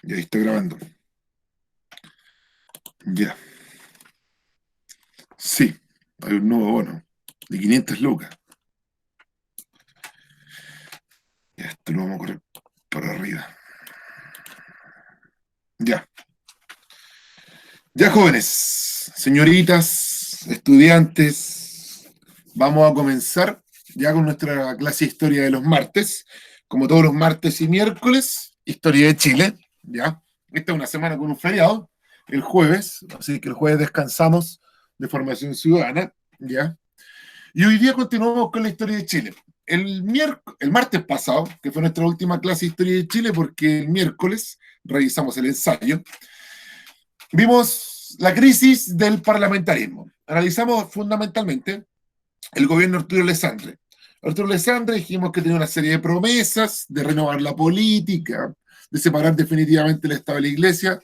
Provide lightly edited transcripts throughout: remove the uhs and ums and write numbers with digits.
Ya ahí está grabando. Ya. Sí, hay un nuevo bono de 500 lucas. Ya, esto lo vamos a correr para arriba. Ya. Ya, jóvenes, señoritas, estudiantes, vamos a comenzar ya con nuestra clase de historia de los martes. Como todos los martes y miércoles, historia de Chile. Ya. Esta es una semana con un feriado, el jueves, así que el jueves descansamos de formación ciudadana. Ya. Y hoy día continuamos con la historia de Chile. El martes pasado, que fue nuestra última clase de historia de Chile, porque el miércoles revisamos el ensayo, vimos la crisis del parlamentarismo. Analizamos fundamentalmente el gobierno de Arturo Alessandri. Arturo Alessandri dijimos que tenía una serie de promesas de renovar la política, de separar definitivamente el Estado de la Iglesia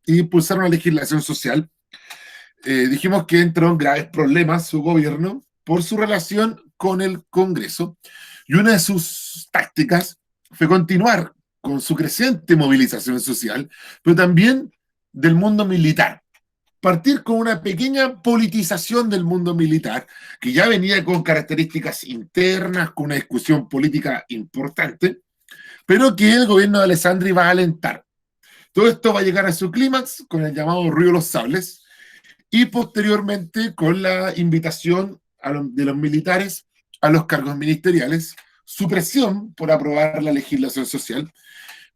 e impulsar una legislación social. Dijimos que entró en graves problemas su gobierno por su relación con el Congreso, y una de sus tácticas fue continuar con su creciente movilización social, pero también del mundo militar. Partir con una pequeña politización del mundo militar, que ya venía con características internas, con una discusión política importante, pero que el gobierno de Alessandri va a alentar. Todo esto va a llegar a su clímax con el llamado Río de los Sables, y posteriormente con la invitación de los militares a los cargos ministeriales. Su presión por aprobar la legislación social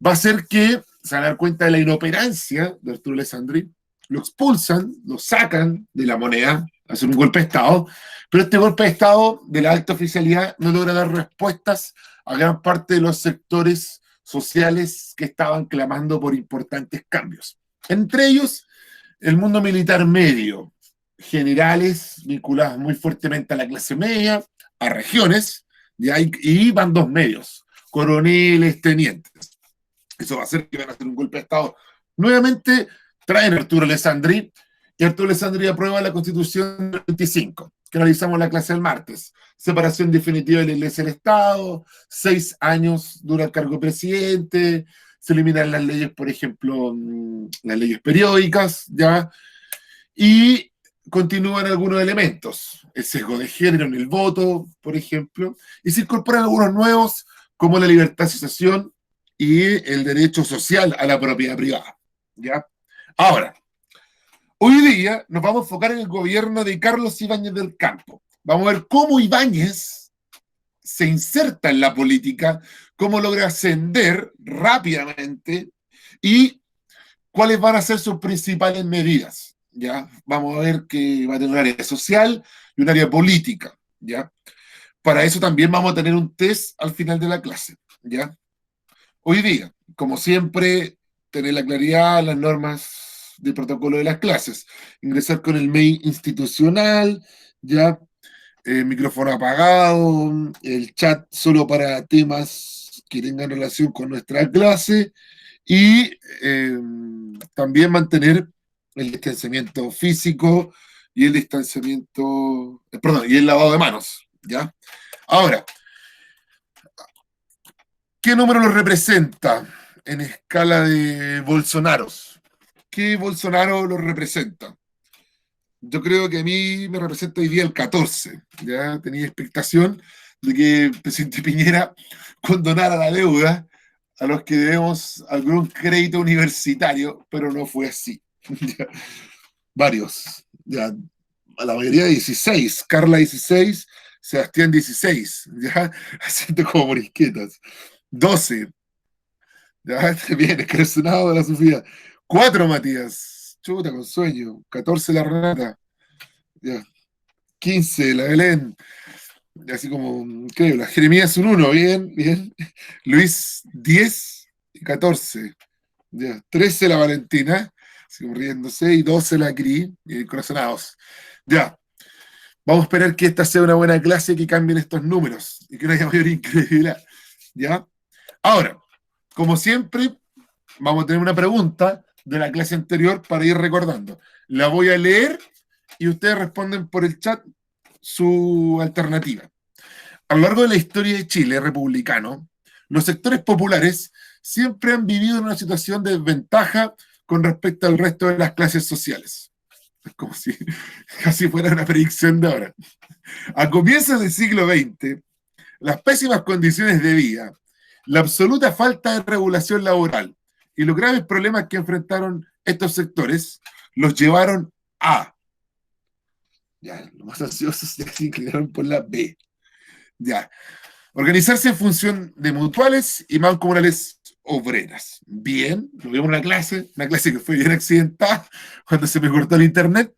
va a hacer que se van a dar cuenta de la inoperancia de Arturo Alessandri, lo expulsan, lo sacan de la moneda, hacen un golpe de Estado, pero este golpe de Estado de la alta oficialidad no logra dar respuestas a gran parte de los sectores sociales que estaban clamando por importantes cambios. Entre ellos, el mundo militar medio, generales vinculados muy fuertemente a la clase media, a regiones, y bandos medios, coroneles, tenientes. Eso va a hacer que van a hacer un golpe de Estado. Nuevamente traen a Arturo Alessandri, y Arturo Alessandri aprueba la Constitución del 25, que analizamos en la clase del martes. Separación definitiva de la Iglesia y el Estado, 6 años dura el cargo de presidente, se eliminan las leyes, por ejemplo, las leyes periódicas, ¿ya? Y continúan algunos elementos, el sesgo de género en el voto, por ejemplo, y se incorporan algunos nuevos, como la libertad de asociación y el derecho social a la propiedad privada, ¿ya? Ahora, hoy día nos vamos a enfocar en el gobierno de Carlos Ibáñez del Campo. Vamos a ver cómo Ibáñez se inserta en la política, cómo logra ascender rápidamente y cuáles van a ser sus principales medidas. ¿Ya? Vamos a ver que va a tener un área social y un área política. ¿Ya? Para eso también vamos a tener un test al final de la clase. ¿Ya? Hoy día, como siempre, tener la claridad, las normas de protocolo de las clases. Ingresar con el mail institucional, ya, micrófono apagado, el chat solo para temas que tengan relación con nuestra clase, y también mantener el distanciamiento físico y el distanciamiento, perdón, y el lavado de manos, ¿ya? Ahora, ¿qué número lo representa en escala de Bolsonaros? ¿Qué Bolsonaro lo representa? Yo creo que a mí me representa hoy día el 14. Ya tenía expectación de que el presidente Piñera condonara la deuda a los que debemos algún crédito universitario, pero no fue así. Ya, varios, ya, a la mayoría 16, Carla 16, Sebastián 16, ya, haciendo como morisquetas. 12, ya, bien, escalonado de la Sofía. 4, Matías, chuta, con sueño. 14, la Renata, ya. 15, la Belén, así como, creo, la Jeremías un 1, bien, bien. Luis 10 y 14, ya. 13, la Valentina, así como riéndose, y 12, la Cri, y corazonados. Ya, vamos a esperar que esta sea una buena clase, que cambien estos números y que no haya mayor incredibilidad. ¿Ya? Ahora, como siempre, vamos a tener una pregunta de la clase anterior para ir recordando. La voy a leer y ustedes responden por el chat su alternativa. A lo largo de la historia de Chile republicano, los sectores populares siempre han vivido en una situación de desventaja con respecto al resto de las clases sociales. Es como si casi fuera una predicción de ahora. A comienzos del siglo XX, las pésimas condiciones de vida, la absoluta falta de regulación laboral y los graves problemas que enfrentaron estos sectores los llevaron a, ya, los más ansiosos ya se inclinaron por la B, ya, organizarse en función de mutuales y mancomunales obreras. Bien, lo vimos en una clase que fue bien accidentada cuando se me cortó el internet,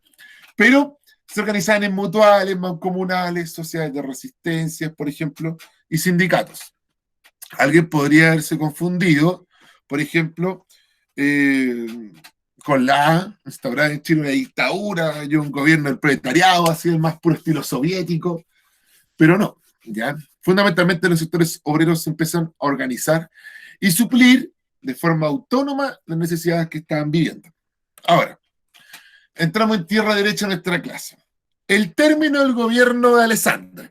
pero se organizaban en mutuales, mancomunales, sociedades de resistencia, por ejemplo, y sindicatos. Alguien podría haberse confundido, por ejemplo, con la A, instaurada en Chile una dictadura y un gobierno del proletariado, así el más puro estilo soviético, pero no, ¿ya? Fundamentalmente los sectores obreros se empiezan a organizar y suplir de forma autónoma las necesidades que estaban viviendo. Ahora, entramos en tierra derecha en nuestra clase. El término del gobierno de Alessandri.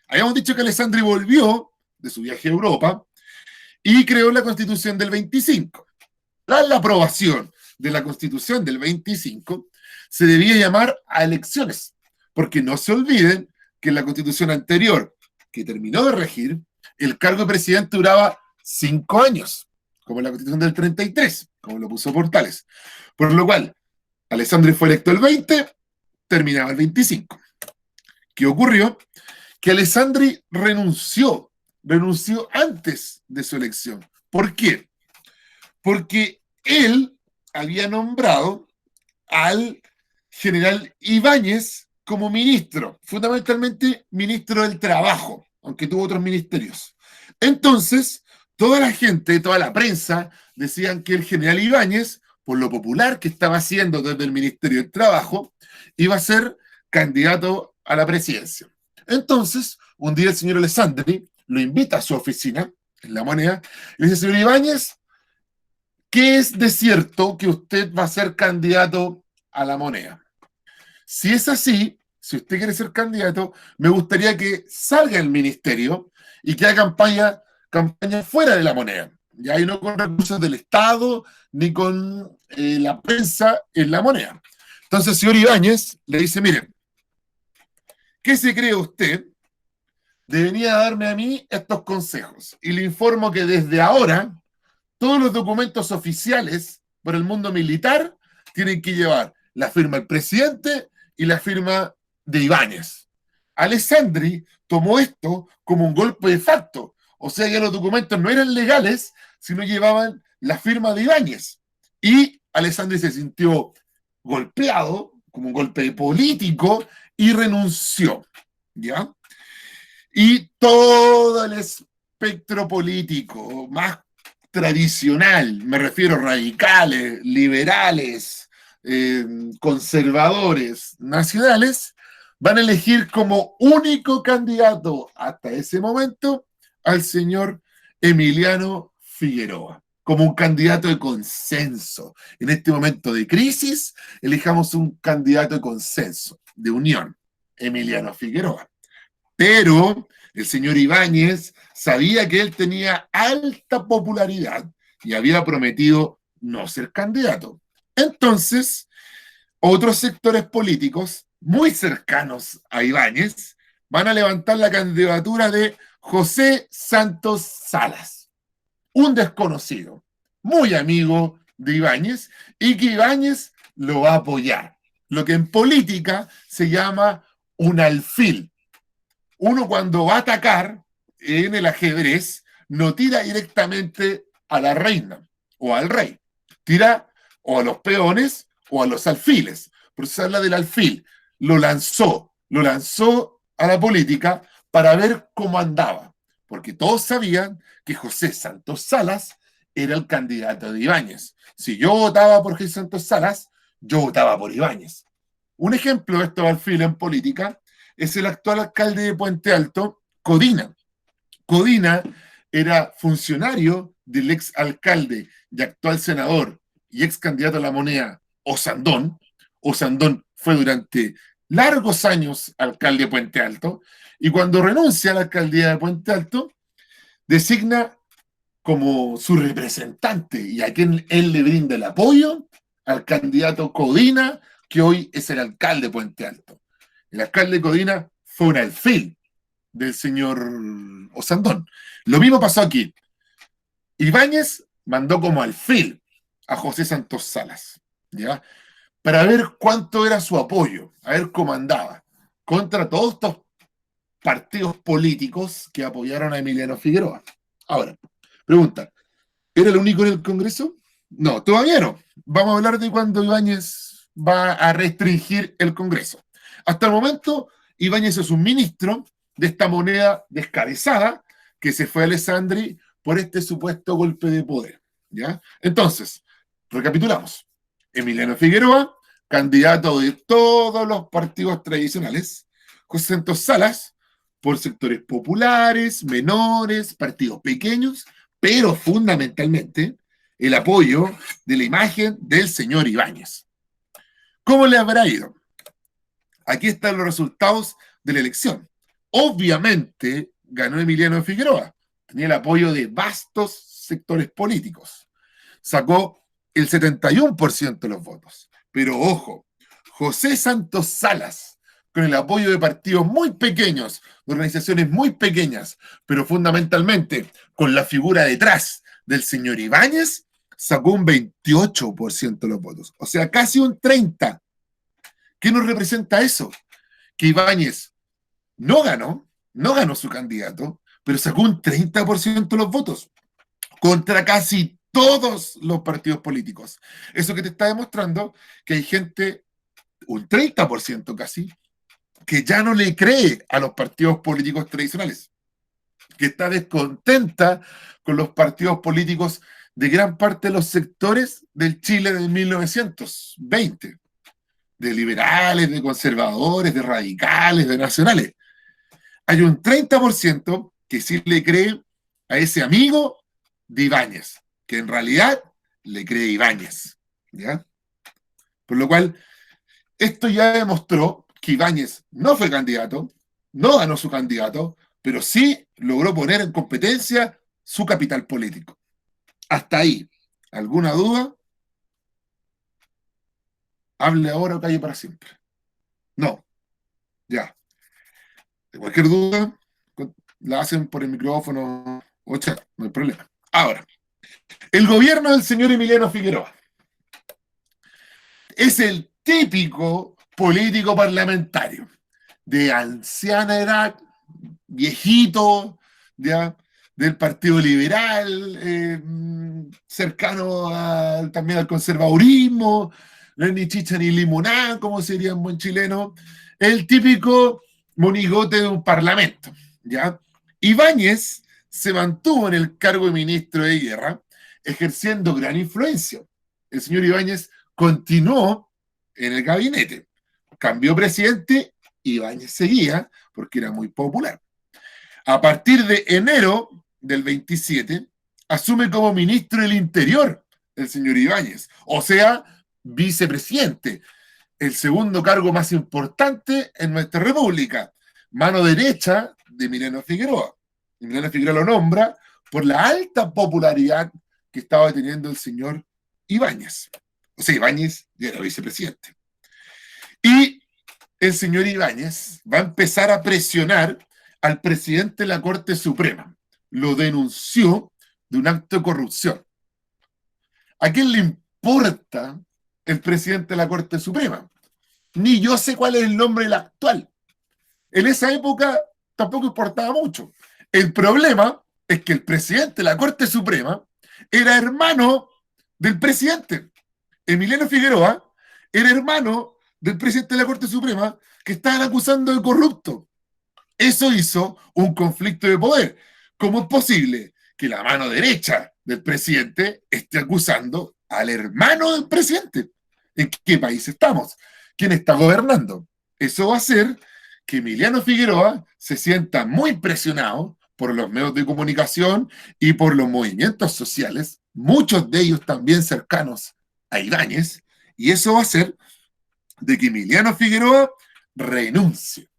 Habíamos dicho que Alessandri volvió de su viaje a Europa y creó la Constitución del 25. Tras la aprobación de la Constitución del 25, se debía llamar a elecciones, porque no se olviden que en la Constitución anterior, que terminó de regir, el cargo de presidente duraba 5 años, como en la Constitución del 33, como lo puso Portales. Por lo cual, Alessandri fue electo el 20, terminaba el 25. ¿Qué ocurrió? Que Alessandri renunció antes de su elección. ¿Por qué? Porque él había nombrado al general Ibáñez como ministro, fundamentalmente ministro del Trabajo, aunque tuvo otros ministerios. Entonces, toda la gente, toda la prensa, decían que el general Ibáñez, por lo popular que estaba haciendo desde el Ministerio del Trabajo, iba a ser candidato a la presidencia. Entonces, un día el señor Alessandri lo invita a su oficina, en La Moneda, y le dice, señor Ibáñez, ¿qué es de cierto que usted va a ser candidato a La Moneda? Si es así, si usted quiere ser candidato, me gustaría que salga del ministerio y que haga campaña fuera de La Moneda. Ya, y no con recursos del Estado ni con la prensa en La Moneda. Entonces, señor Ibáñez le dice, mire, ¿qué se cree usted? Debería darme a mí estos consejos. Y le informo que desde ahora todos los documentos oficiales por el mundo militar tienen que llevar la firma del presidente y la firma de Ibáñez. Alessandri tomó esto como un golpe de facto. O sea, ya los documentos no eran legales, sino llevaban la firma de Ibáñez. Y Alessandri se sintió golpeado, como un golpe político, y renunció. ¿Ya? Y todo el espectro político más tradicional, me refiero a radicales, liberales, conservadores, nacionales, van a elegir como único candidato hasta ese momento al señor Emiliano Figueroa, como un candidato de consenso. En este momento de crisis, elijamos un candidato de consenso, de unión, Emiliano Figueroa. Pero el señor Ibáñez sabía que él tenía alta popularidad y había prometido no ser candidato. Entonces, otros sectores políticos muy cercanos a Ibáñez van a levantar la candidatura de José Santos Salas, un desconocido, muy amigo de Ibáñez, y que Ibáñez lo va a apoyar. Lo que en política se llama un alfil. Uno cuando va a atacar en el ajedrez no tira directamente a la reina o al rey, tira o a los peones o a los alfiles. Por eso se habla del alfil. Lo lanzó a la política para ver cómo andaba, porque todos sabían que José Santos Salas era el candidato de Ibáñez. Si yo votaba por José Santos Salas, yo votaba por Ibáñez. Un ejemplo de estos alfiles en política es el actual alcalde de Puente Alto, Codina. Codina era funcionario del ex alcalde y actual senador y ex candidato a la Moneda, Osandón. Osandón fue durante largos años alcalde de Puente Alto y cuando renuncia a la alcaldía de Puente Alto, designa como su representante y a quien él le brinda el apoyo al candidato Codina, que hoy es el alcalde de Puente Alto. El alcalde Codina fue un alfil del señor Osandón. Lo mismo pasó aquí. Ibáñez mandó como alfil a José Santos Salas, ¿ya? Para ver cuánto era su apoyo, a ver cómo andaba, contra todos estos partidos políticos que apoyaron a Emiliano Figueroa. Ahora, pregunta, ¿era el único en el Congreso? No, todavía no. Vamos a hablar de cuándo Ibáñez va a restringir el Congreso. Hasta el momento, Ibáñez es un ministro de esta moneda descabezada que se fue a Alessandri por este supuesto golpe de poder, ¿ya? Entonces, recapitulamos. Emiliano Figueroa, candidato de todos los partidos tradicionales. José Santos Salas, por sectores populares, menores, partidos pequeños, pero fundamentalmente el apoyo de la imagen del señor Ibáñez. ¿Cómo le habrá ido? Aquí están los resultados de la elección. Obviamente ganó Emiliano Figueroa, tenía el apoyo de vastos sectores políticos. Sacó el 71% de los votos. Pero ojo, José Santos Salas, con el apoyo de partidos muy pequeños, de organizaciones muy pequeñas, pero fundamentalmente con la figura detrás del señor Ibáñez, sacó un 28% de los votos. O sea, casi un 30%. ¿Qué nos representa eso? Que Ibáñez no ganó su candidato, pero sacó un 30% de los votos contra casi todos los partidos políticos. Eso que te está demostrando que hay gente, un 30% casi, que ya no le cree a los partidos políticos tradicionales, que está descontenta con los partidos políticos de gran parte de los sectores del Chile de 1920, de liberales, de conservadores, de radicales, de nacionales. Hay un 30% que sí le cree a ese amigo de Ibáñez, que en realidad le cree Ibáñez, ¿ya? Por lo cual, esto ya demostró que Ibáñez no fue candidato, no ganó su candidato, pero sí logró poner en competencia su capital político. Hasta ahí. ¿Alguna duda? Hable ahora o calle para siempre. No, ya. De cualquier duda, la hacen por el micrófono o chat, no hay problema. Ahora, el gobierno del señor Emiliano Figueroa es el típico político parlamentario de anciana edad, viejito, ¿ya? Del Partido Liberal, cercano también al conservadurismo, no es ni chicha ni limonada, como sería un buen chileno, el típico monigote de un parlamento, ¿ya? Ibáñez se mantuvo en el cargo de ministro de Guerra, ejerciendo gran influencia. El señor Ibáñez continuó en el gabinete, cambió presidente, Ibáñez seguía porque era muy popular. A partir de enero del 27, asume como ministro del Interior el señor Ibáñez, o sea, vicepresidente, el segundo cargo más importante en nuestra república, mano derecha de Emiliano Figueroa. Emiliano Figueroa lo nombra por la alta popularidad que estaba teniendo el señor Ibáñez. O sea, Ibáñez ya era vicepresidente. Y el señor Ibáñez va a empezar a presionar al presidente de la Corte Suprema. Lo denunció de un acto de corrupción. ¿A quién le importa el presidente de la Corte Suprema? Ni yo sé cuál es el nombre del actual. En esa época tampoco importaba mucho. El problema es que el presidente de la Corte Suprema era hermano del presidente. Emiliano Figueroa era hermano del presidente de la Corte Suprema que estaban acusando de corrupto. Eso hizo un conflicto de poder. ¿Cómo es posible que la mano derecha del presidente esté acusando al hermano del presidente? ¿En qué país estamos? ¿Quién está gobernando? Eso va a hacer que Emiliano Figueroa se sienta muy presionado por los medios de comunicación y por los movimientos sociales, muchos de ellos también cercanos a Ibáñez, y eso va a hacer de que Emiliano Figueroa renuncie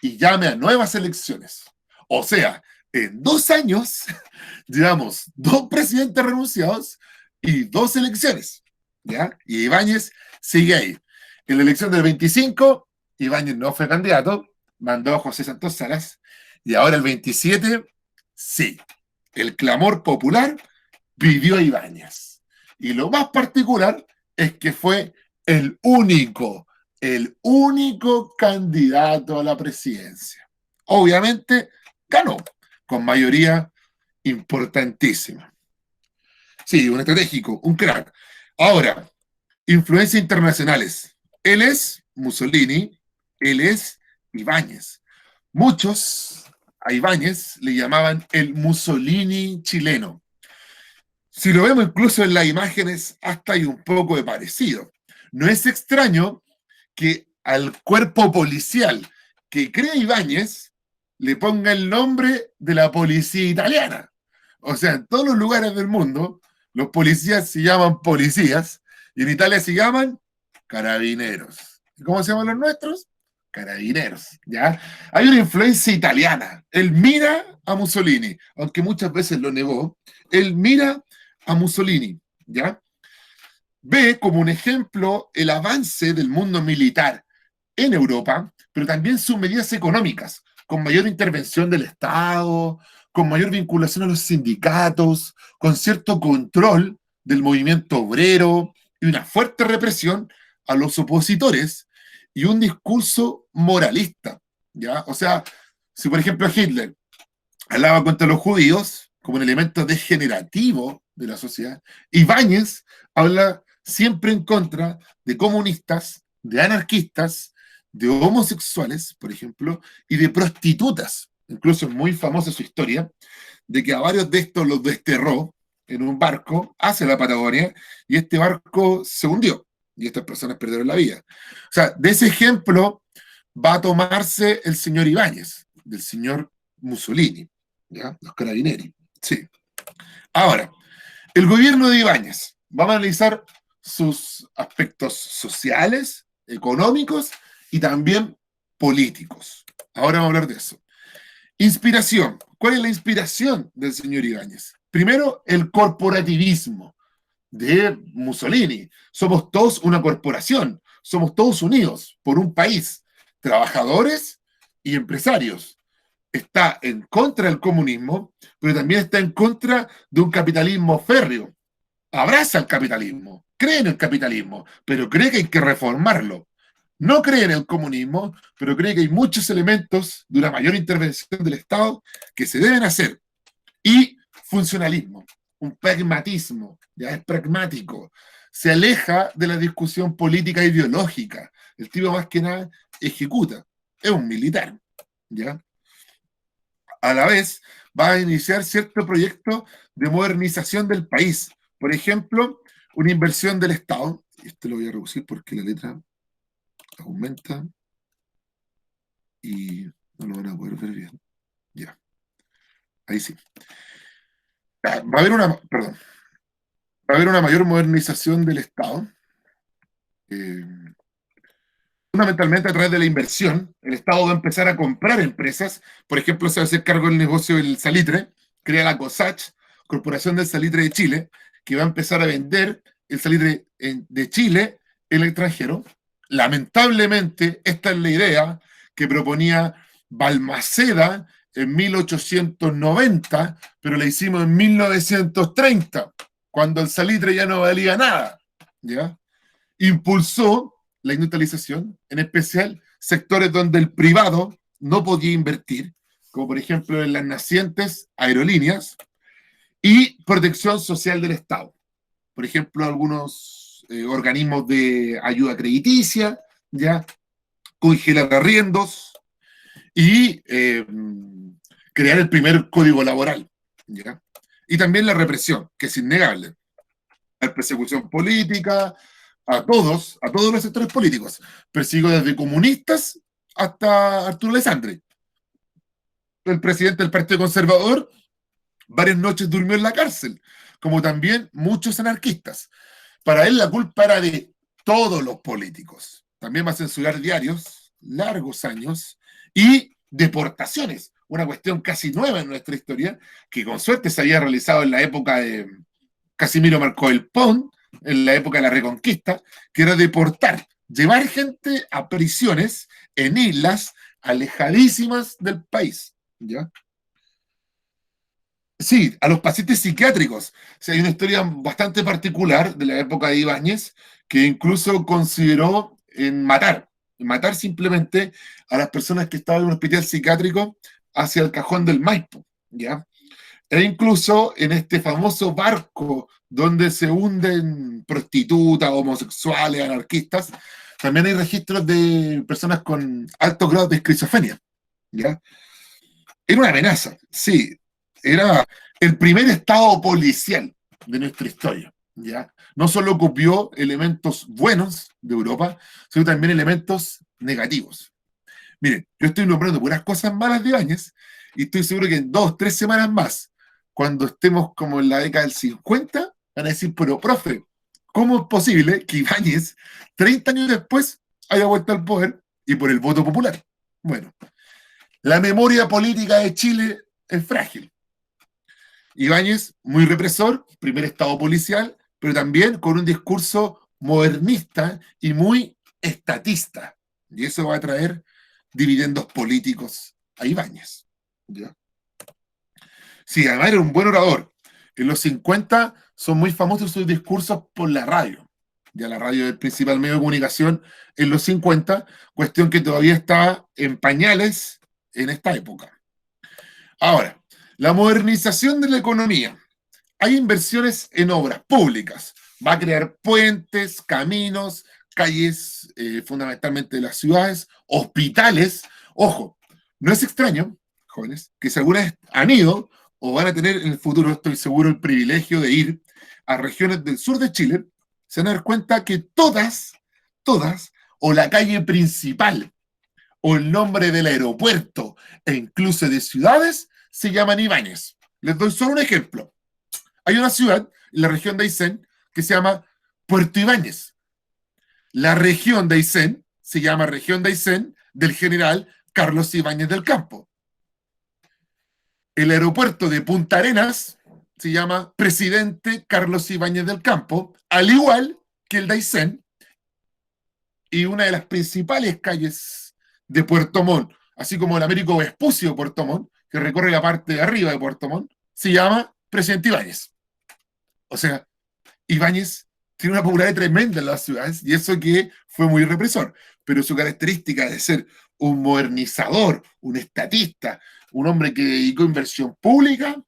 y llame a nuevas elecciones. O sea, En 2 años llevamos 2 presidentes renunciados y 2 elecciones, ¿ya? Y Ibáñez sigue ahí. En la elección del 25, Ibáñez no fue candidato, mandó a José Santos Salas, y ahora el 27, sí, el clamor popular pidió a Ibáñez. Y lo más particular es que fue el único candidato a la presidencia. Obviamente ganó, con mayoría importantísima. Sí, un estratégico, un crack. Ahora, influencias internacionales. Él es Mussolini, él es Ibáñez. Muchos a Ibáñez le llamaban el Mussolini chileno. Si lo vemos incluso en las imágenes, hasta hay un poco de parecido. No es extraño que al cuerpo policial que crea Ibáñez le ponga el nombre de la policía italiana. O sea, en todos los lugares del mundo, los policías se llaman policías y en Italia se llaman carabineros. ¿Y cómo se llaman los nuestros? Carabineros, ¿ya? Hay una influencia italiana. Él mira a Mussolini, aunque muchas veces lo negó. Él mira a Mussolini, ¿ya? Ve como un ejemplo el avance del mundo militar en Europa, pero también sus medidas económicas, con mayor intervención del Estado, con mayor vinculación a los sindicatos, con cierto control del movimiento obrero y una fuerte represión a los opositores y un discurso moralista, ¿ya? O sea, si por ejemplo Hitler hablaba contra los judíos como un elemento degenerativo de la sociedad, Ibáñez habla siempre en contra de comunistas, de anarquistas, de homosexuales, por ejemplo, y de prostitutas. Incluso es muy famosa su historia de que a varios de estos los desterró en un barco hacia la Patagonia y este barco se hundió y estas personas perdieron la vida. O sea, de ese ejemplo va a tomarse el señor Ibáñez, del señor Mussolini, ¿ya? Los carabinieri. Sí. Ahora, el gobierno de Ibáñez, vamos a analizar sus aspectos sociales, económicos y también políticos. Ahora vamos a hablar de eso. Inspiración. ¿Cuál es la inspiración del señor Ibáñez? Primero, el corporativismo de Mussolini. Somos todos una corporación, somos todos unidos por un país, trabajadores y empresarios. Está en contra del comunismo, pero también está en contra de un capitalismo férreo. Abraza el capitalismo, cree en el capitalismo, pero cree que hay que reformarlo. No cree en el comunismo, pero cree que hay muchos elementos de una mayor intervención del Estado que se deben hacer. Y funcionalismo, un pragmatismo, ya es pragmático, se aleja de la discusión política e ideológica. El tipo más que nada ejecuta, es un militar, ¿ya? A la vez va a iniciar cierto proyecto de modernización del país. Por ejemplo, una inversión del Estado, y esto lo voy a reducir porque la letra aumenta y no lo van a poder ver bien. Ya, ahí sí. Va a haber una, perdón, va a haber una mayor modernización del Estado, eh, fundamentalmente a través de la inversión. El Estado va a empezar a comprar empresas, por ejemplo, se va a hacer cargo del negocio del salitre, crea la COSACH, Corporación del Salitre de Chile, que va a empezar a vender el salitre de Chile en el extranjero. Lamentablemente, esta es la idea que proponía Balmaceda en 1890, pero la hicimos en 1930, cuando el salitre ya no valía nada, ¿ya? Impulsó la industrialización, en especial sectores donde el privado no podía invertir, como por ejemplo en las nacientes aerolíneas, y protección social del Estado. Por ejemplo, algunos organismos de ayuda crediticia, ya congelar arriendos y crear el primer código laboral, ¿ya? Y también la represión, que es innegable. La persecución política, a todos los sectores políticos. Persigo desde comunistas hasta Arturo Alessandri. El presidente del Partido Conservador varias noches durmió en la cárcel, como también muchos anarquistas. Para él la culpa era de todos los políticos. También va a censurar diarios, largos años, y deportaciones. una cuestión casi nueva en nuestra historia, que con suerte se había realizado en la época de Casimiro Marcó el Pont, en la época de la Reconquista, que era deportar, llevar gente a prisiones en islas alejadísimas del país, ¿ya? Sí, a los pacientes psiquiátricos. O sea, hay una historia bastante particular de la época de Ibáñez que incluso consideró en matar simplemente a las personas que estaban en un hospital psiquiátrico hacia el cajón del Maipo, ¿ya? E incluso en este famoso barco donde se hunden prostitutas, homosexuales, anarquistas, también hay registros de personas con altos grados de esquizofrenia, ¿ya? Era una amenaza, sí. Era el primer estado policial de nuestra historia, ¿ya? No solo copió elementos buenos de Europa, sino también elementos negativos. Miren, yo estoy nombrando puras cosas malas de Ibáñez y estoy seguro que en 2, 3 semanas más, cuando estemos como en la década del 50, van a decir, pero profe, ¿cómo es posible que Ibáñez, 30 años después, haya vuelto al poder y por el voto popular? Bueno, la memoria política de Chile es frágil. Ibáñez, muy represor, primer estado policial, pero también con un discurso modernista y muy estatista. Y eso va a traer dividendos políticos a Ibáñez. ¿Ya? Sí, además era un buen orador. En los 50 son muy famosos sus discursos por la radio. Ya la radio es el principal medio de comunicación en los 50, cuestión que todavía está en pañales en esta época. Ahora, la modernización de la economía. Hay inversiones en obras públicas. Va a crear puentes, caminos, calles, fundamentalmente de las ciudades, hospitales. Ojo, no es extraño, jóvenes, que si alguna vez han ido o van a tener en el futuro, estoy seguro, el privilegio de ir a regiones del sur de Chile, se van a dar cuenta que todas, o la calle principal, o el nombre del aeropuerto, e incluso de ciudades, se llaman Ibáñez. Les doy solo un ejemplo. Hay una ciudad en la región de Aysén que se llama Puerto Ibáñez. La región de Aysén se llama región de Aysén del general Carlos Ibáñez del Campo. El aeropuerto de Punta Arenas se llama Presidente Carlos Ibáñez del Campo, al igual que el de Aysén, y una de las principales calles de Puerto Montt, así como el Américo Vespucio de Puerto Montt, que recorre la parte de arriba de Puerto Montt, se llama Presidente Ibáñez. O sea, Ibáñez tiene una popularidad tremenda en las ciudades y eso que fue muy represor, pero su característica de ser un modernizador, un estatista, un hombre que dedicó inversión pública,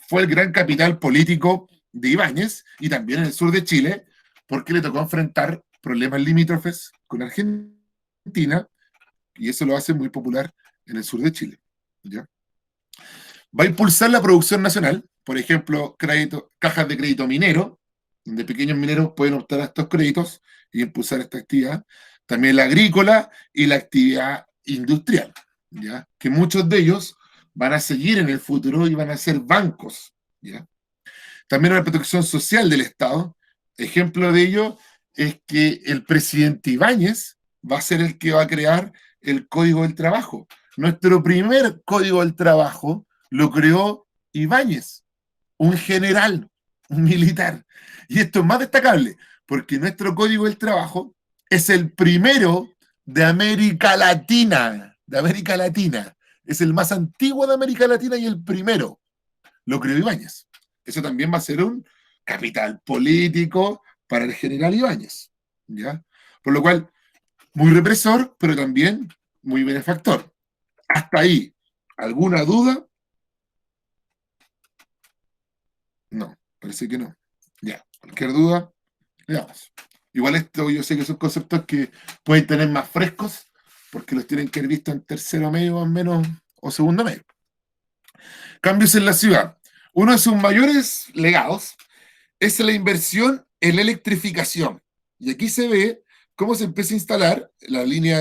fue el gran capital político de Ibáñez y también en el sur de Chile, porque le tocó enfrentar problemas limítrofes con Argentina y eso lo hace muy popular en el sur de Chile. ¿Ya? Va a impulsar la producción nacional, por ejemplo, cajas de crédito minero, donde pequeños mineros pueden optar a estos créditos y impulsar esta actividad. También la agrícola y la actividad industrial, ¿ya? Que muchos de ellos van a seguir en el futuro y van a ser bancos. ¿Ya? También la protección social del Estado. Ejemplo de ello es que el presidente Ibáñez va a ser el que va a crear el Código del Trabajo. Nuestro primer Código del Trabajo lo creó Ibáñez, un general, un militar. Y esto es más destacable, porque nuestro Código del Trabajo es el primero de América Latina, de América Latina. Es el más antiguo de América Latina y el primero. Lo creó Ibáñez. Eso también va a ser un capital político para el general Ibáñez. ¿Ya? Por lo cual, muy represor, pero también muy benefactor. Hasta ahí, ¿alguna duda? No, parece que no. Ya, cualquier duda, veamos. Igual esto yo sé que son conceptos que pueden tener más frescos, porque los tienen que haber visto en tercero medio más o menos, o segundo medio. Cambios en la ciudad. Uno de sus mayores legados es la inversión en la electrificación. Y aquí se ve cómo se empieza a instalar la línea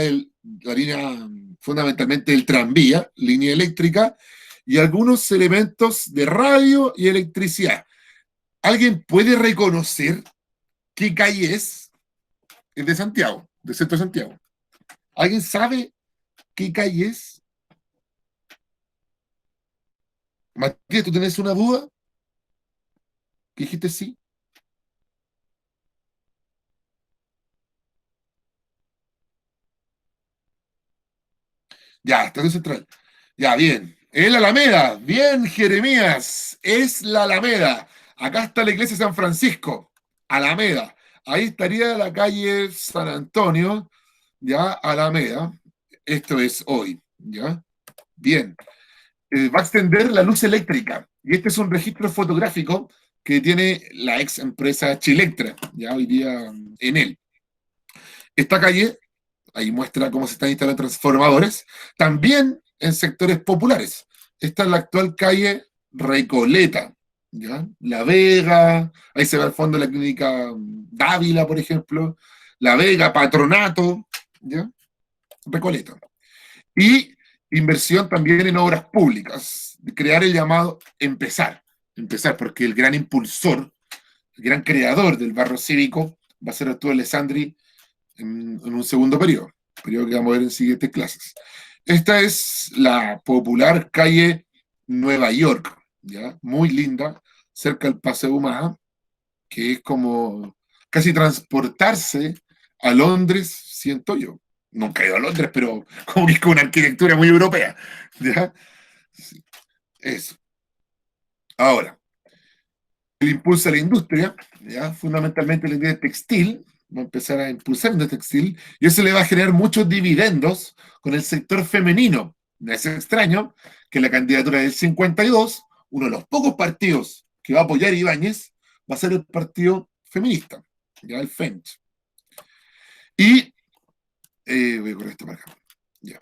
fundamentalmente del tranvía, línea eléctrica, y algunos elementos de radio y electricidad. ¿Alguien puede reconocer qué calle es? Es de Santiago, del centro de Santiago. ¿Alguien sabe qué calle es? Matías, ¿tú tenés una duda? ¿Qué dijiste sí? Ya, Estación Central. Ya, bien. Es la Alameda. Bien, Jeremías. Es la Alameda. Acá está la iglesia de San Francisco. Alameda. Ahí estaría la calle San Antonio. Ya, Alameda. Esto es hoy. Ya. Bien. Va a extender la luz eléctrica. Y este es un registro fotográfico que tiene la ex empresa Chilectra. Ya hoy día en él. Esta calle ahí muestra cómo se están instalando transformadores, también en sectores populares. Esta es la actual calle Recoleta, ¿ya? La Vega, ahí se ve al fondo la clínica Dávila, por ejemplo, La Vega, Patronato, ¿ya? Recoleta. Y inversión también en obras públicas, crear el llamado empezar, porque el gran impulsor, el gran creador del barrio cívico va a ser Arturo Alessandri en un segundo periodo que vamos a ver en siguientes clases. Esta es la popular calle Nueva York, ¿ya? Muy linda, cerca del Paseo Humada, que es como casi transportarse a Londres, siento yo. Nunca he ido a Londres, pero como que es con una arquitectura muy europea, ¿ya? Sí, eso. Ahora, el impulso a la industria, ¿ya? Fundamentalmente la industria textil, va a empezar a impulsar la textil, y eso le va a generar muchos dividendos con el sector femenino. No es extraño que la candidatura del 52, uno de los pocos partidos que va a apoyar a Ibáñez, va a ser el partido feminista, ya el FEMT. Y voy a correr esto para acá. Ya.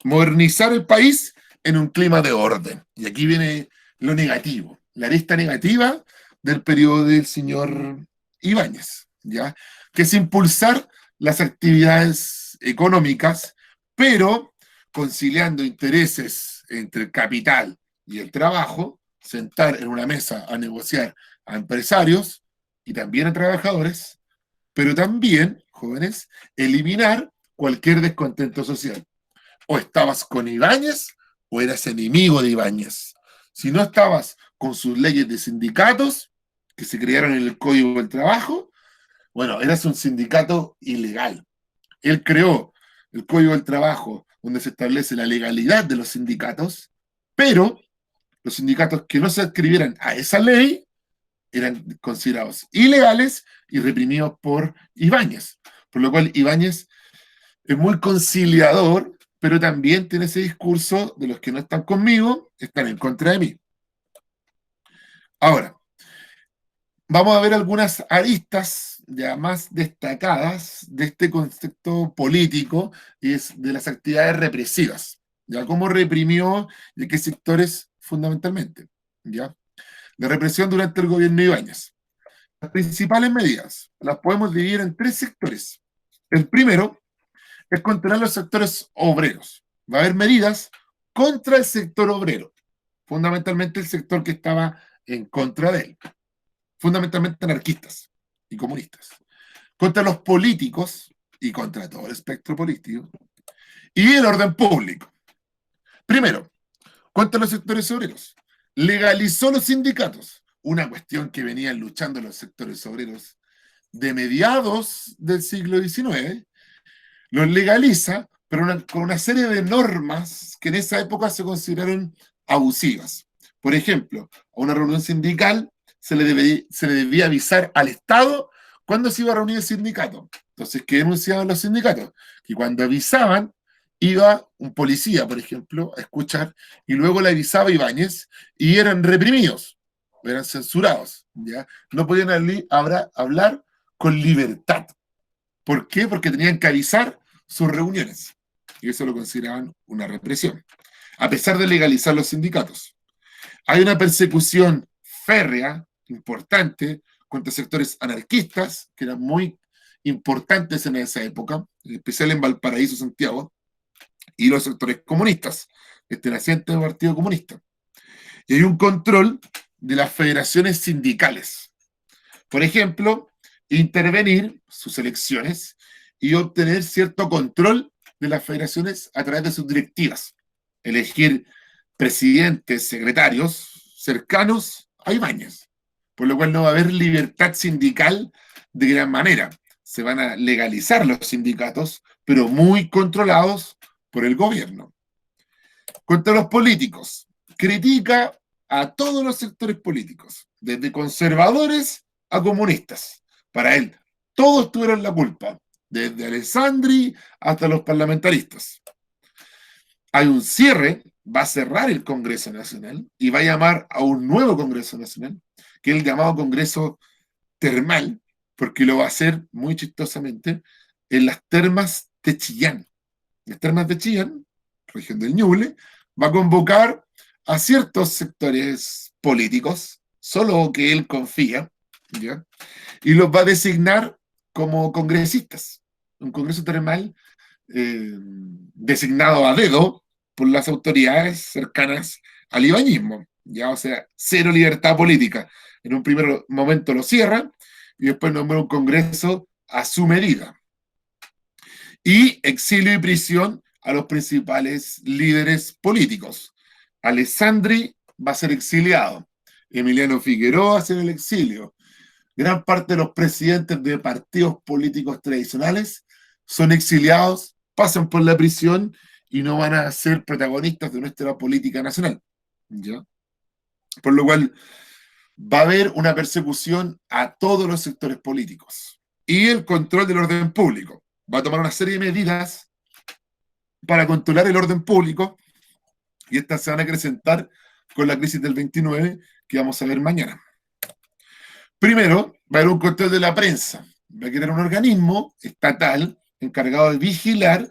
Modernizar el país en un clima de orden. Y aquí viene lo negativo, la arista negativa del periodo del señor Ibáñez, ¿ya? Que es impulsar las actividades económicas, pero conciliando intereses entre el capital y el trabajo, sentar en una mesa a negociar a empresarios y también a trabajadores, pero también, jóvenes, eliminar cualquier descontento social. O estabas con Ibáñez o eras enemigo de Ibáñez. Si no estabas con sus leyes de sindicatos, que se crearon en el Código del Trabajo, bueno, eras un sindicato ilegal. Él creó el Código del Trabajo, donde se establece la legalidad de los sindicatos, pero los sindicatos que no se adscribieran a esa ley eran considerados ilegales y reprimidos por Ibáñez. Por lo cual Ibáñez es muy conciliador, pero también tiene ese discurso de los que no están conmigo, están en contra de mí. Ahora, vamos a ver algunas aristas ya más destacadas de este concepto político y es de las actividades represivas. ¿Ya? ¿Cómo reprimió y de qué sectores fundamentalmente? ¿Ya? La represión durante el gobierno de Ibáñez. Las principales medidas las podemos dividir en tres sectores. El primero es controlar los sectores obreros. Va a haber medidas contra el sector obrero, fundamentalmente el sector que estaba en contra de él, fundamentalmente anarquistas y comunistas, contra los políticos y contra todo el espectro político, y el orden público. Primero, contra los sectores obreros. Legalizó los sindicatos, una cuestión que venían luchando los sectores obreros de mediados del siglo XIX, los legaliza, pero con una serie de normas que en esa época se consideraron abusivas. Por ejemplo, a una reunión sindical se le debía avisar al Estado cuándo se iba a reunir el sindicato. Entonces, ¿qué denunciaban los sindicatos? Que cuando avisaban, iba un policía, por ejemplo, a escuchar, y luego le avisaba a Ibáñez, y eran reprimidos, eran censurados, ¿ya? No podían hablar con libertad. ¿Por qué? Porque tenían que avisar sus reuniones. Y eso lo consideraban una represión. A pesar de legalizar los sindicatos. Hay una persecución férrea, importante, contra sectores anarquistas, que eran muy importantes en esa época, en especial en Valparaíso, Santiago, y los sectores comunistas, naciente del Partido Comunista. Y hay un control de las federaciones sindicales. Por ejemplo, intervenir sus elecciones y obtener cierto control de las federaciones a través de sus directivas. Elegir presidentes, secretarios cercanos a Ibáñez, por lo cual no va a haber libertad sindical de gran manera. Se van a legalizar los sindicatos, pero muy controlados por el gobierno. Contra los políticos, critica a todos los sectores políticos, desde conservadores a comunistas. Para él, todos tuvieron la culpa, desde Alessandri hasta los parlamentaristas. Hay un cierre, va a cerrar el Congreso Nacional y va a llamar a un nuevo Congreso Nacional, que es el llamado Congreso Termal, porque lo va a hacer muy chistosamente en las termas de Chillán. Las termas de Chillán, región del Ñuble, va a convocar a ciertos sectores políticos, solo que él confía, ¿ya? Y los va a designar como congresistas. Un congreso termal designado a dedo por las autoridades cercanas al ibañismo, ¿ya? O sea, cero libertad política. En un primer momento lo cierra y después nombra un congreso a su medida. Y exilio y prisión a los principales líderes políticos. Alessandri va a ser exiliado. Emiliano Figueroa va a ser el exilio. Gran parte de los presidentes de partidos políticos tradicionales son exiliados, pasan por la prisión y no van a ser protagonistas de nuestra política nacional. ¿Ya? Por lo cual va a haber una persecución a todos los sectores políticos. Y el control del orden público. Va a tomar una serie de medidas para controlar el orden público y estas se van a acrecentar con la crisis del 29 que vamos a ver mañana. Primero, va a haber un control de la prensa. Va a querer un organismo estatal encargado de vigilar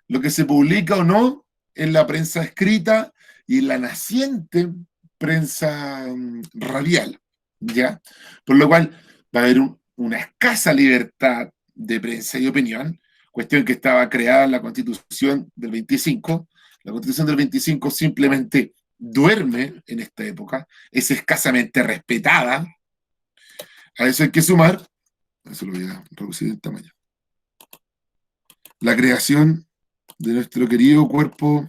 lo que se publica o no en la prensa escrita y en la naciente prensa radial, ¿ya? Por lo cual va a haber una escasa libertad de prensa y opinión, cuestión que estaba creada en la Constitución del 25. La Constitución del 25 simplemente duerme en esta época, es escasamente respetada. A eso hay que sumar, eso lo voy a reducir en tamaño, la creación de nuestro querido cuerpo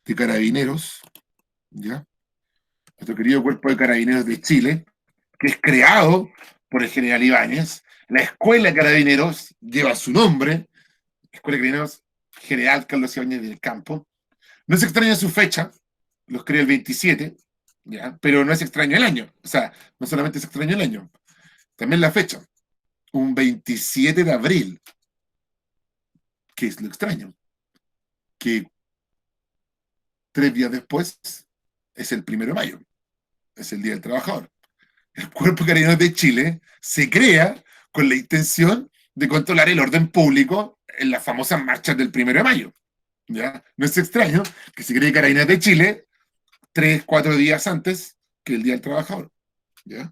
de carabineros, ¿ya? Nuestro querido cuerpo de carabineros de Chile, que es creado por el general Ibáñez. La Escuela de Carabineros lleva su nombre, Escuela de Carabineros General Carlos Ibáñez del Campo. No se extraña su fecha, los crea el 27, ¿ya? Pero no es extraño el año. O sea, no solamente es extraño el año, también la fecha. Un 27 de abril. ¿Qué es lo extraño? Que 3 días después es el 1 de mayo. Es el Día del Trabajador. El Cuerpo de Carabineros de Chile se crea con la intención de controlar el orden público en las famosas marchas del 1 de mayo. ¿Ya? No es extraño que se cree Carabineros de Chile 3-4 días antes que el Día del Trabajador. ¿Ya?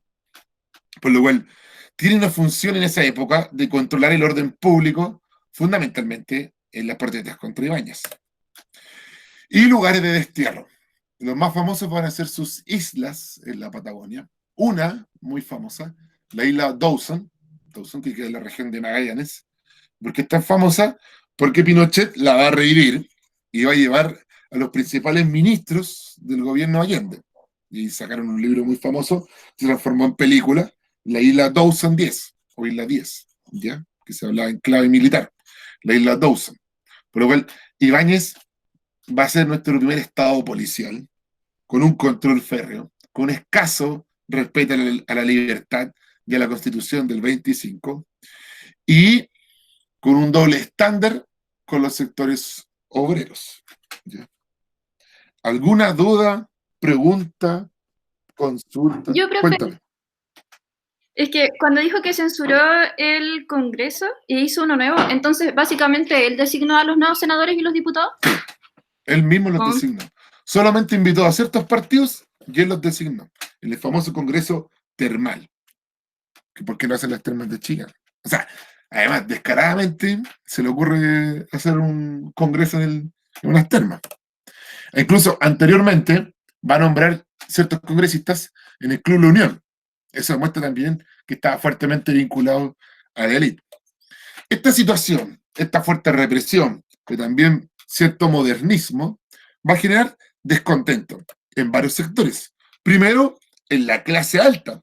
Por lo cual, tiene una función en esa época de controlar el orden público, fundamentalmente en las protestas contra Ibáñez. Y lugares de destierro. Los más famosos van a ser sus islas en la Patagonia. Una, muy famosa, la isla Dawson, que queda en la región de Magallanes. ¿Por qué es tan famosa? Porque Pinochet la va a revivir y va a llevar a los principales ministros del gobierno Allende. Y sacaron un libro muy famoso, se transformó en película, la isla Dawson 10, o isla 10, ¿ya? Que se hablaba en clave militar, la isla Dawson. Por lo cual, Ibáñez va a ser nuestro primer estado policial, con un control férreo, con escaso respeto a la libertad y a la Constitución del 25, y con un doble estándar con los sectores obreros. ¿Ya? ¿Alguna duda, pregunta, consulta? Yo, profe, Cuéntame. es que cuando dijo que censuró el Congreso e hizo uno nuevo, entonces básicamente él designó a los nuevos senadores y los diputados. Él mismo los Oh. designó. Solamente invitó a ciertos partidos y él los designó. En el famoso Congreso Termal. ¿Por qué no hacen las termas de Chile? O sea, además, descaradamente se le ocurre hacer un congreso en unas termas. E incluso anteriormente va a nombrar ciertos congresistas en el Club La Unión. Eso demuestra también que estaba fuertemente vinculado a la élite. Esta situación, esta fuerte represión, pero también cierto modernismo, va a generar descontento en varios sectores. Primero, en la clase alta,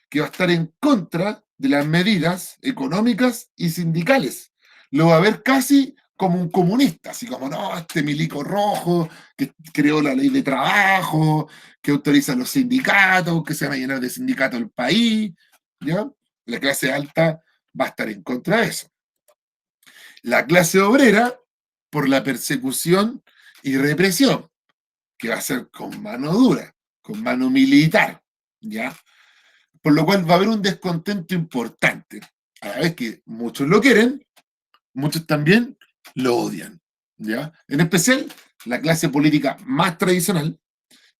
que va a estar en contra de las medidas económicas y sindicales. Lo va a ver casi como un comunista, así como, no, este milico rojo que creó la ley de trabajo, que autoriza a los sindicatos, que se van a llenar de sindicatos el país, ¿ya? La clase alta va a estar en contra de eso. La clase obrera, por la persecución y represión, que va a ser con mano dura, con mano militar, ¿ya? Por lo cual va a haber un descontento importante. A la vez que muchos lo quieren, muchos también lo odian, ¿ya? En especial la clase política más tradicional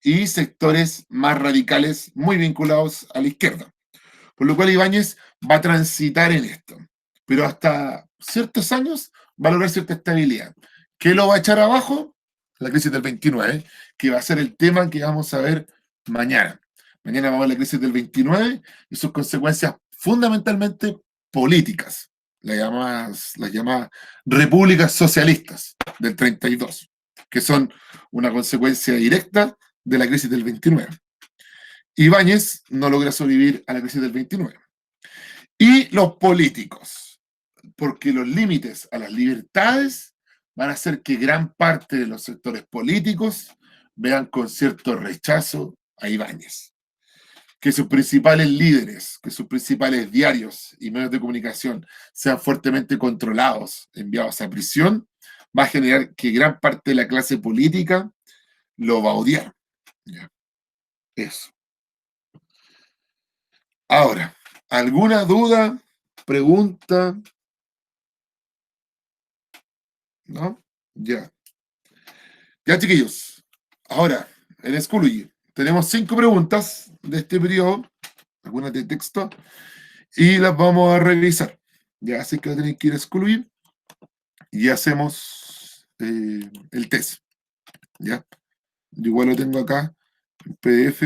y sectores más radicales muy vinculados a la izquierda. Por lo cual Ibáñez va a transitar en esto. Pero hasta ciertos años va a lograr cierta estabilidad. ¿Qué lo va a echar abajo? La crisis del 29, que va a ser el tema que vamos a ver mañana. Mañana vamos a ver la crisis del 29 y sus consecuencias fundamentalmente políticas, las llamadas repúblicas socialistas del 32, que son una consecuencia directa de la crisis del 29. Ibáñez no logra sobrevivir a la crisis del 29. Y los políticos, porque los límites a las libertades van a hacer que gran parte de los sectores políticos vean con cierto rechazo a Ibáñez. Que sus principales líderes, que sus principales diarios y medios de comunicación sean fuertemente controlados, enviados a prisión, va a generar que gran parte de la clase política lo va a odiar. ¿Ya? Eso. Ahora, ¿alguna duda, pregunta? ¿No? Ya. Ya, chiquillos. Ahora, en Schoology tenemos 5 preguntas de este periodo, algunas de texto, y las vamos a revisar. Ya, así que tenéis que ir a Schoology y hacemos el test. ¿Ya? Yo igual lo tengo acá en PDF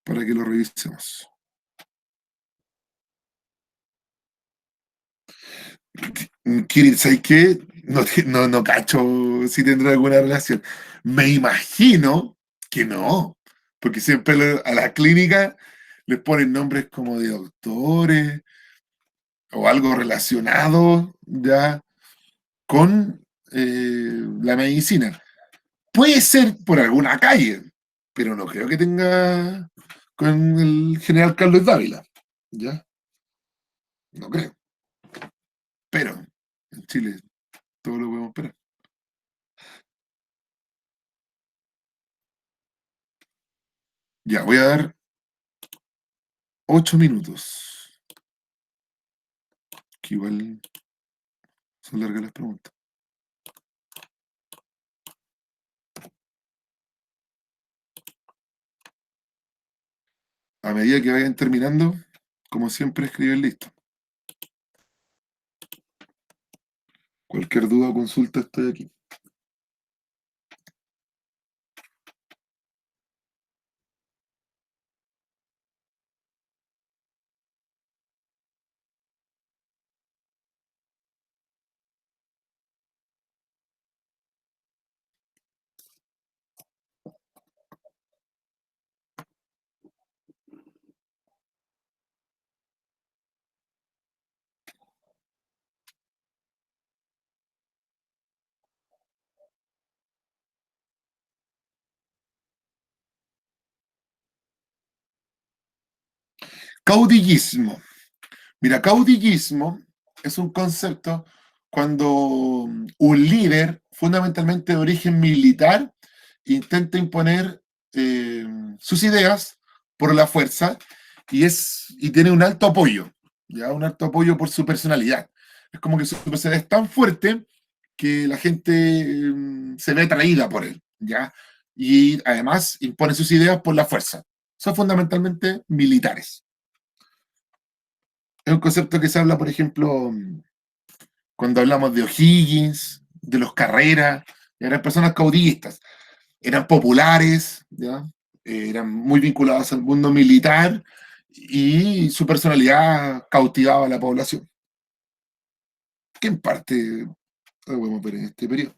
para que lo revisemos. Kirin, ¿sabes qué? No cacho si tendrá alguna relación. Me imagino que no, porque siempre a la clínica les ponen nombres como de doctores o algo relacionado ya con la medicina. Puede ser por alguna calle, pero no creo que tenga con el general Carlos Dávila, ¿ya? No creo. Pero en Chile todo lo podemos esperar. Ya, voy a dar 8 minutos, que igual son largas las preguntas. A medida que vayan terminando, como siempre, escriben listo. Cualquier duda o consulta, estoy aquí. Caudillismo. Mira, caudillismo es un concepto cuando un líder, fundamentalmente de origen militar, intenta imponer sus ideas por la fuerza y tiene un alto apoyo, ¿ya? Un alto apoyo por su personalidad. Es como que su personalidad es tan fuerte que la gente se ve atraída por él, ¿ya? Y además impone sus ideas por la fuerza. Son fundamentalmente militares. Es un concepto que se habla, por ejemplo, cuando hablamos de O'Higgins, de los Carreras, eran personas caudillistas, eran populares, ¿ya? Eran muy vinculados al mundo militar y su personalidad cautivaba a la población, que en parte lo podemos ver en este periodo.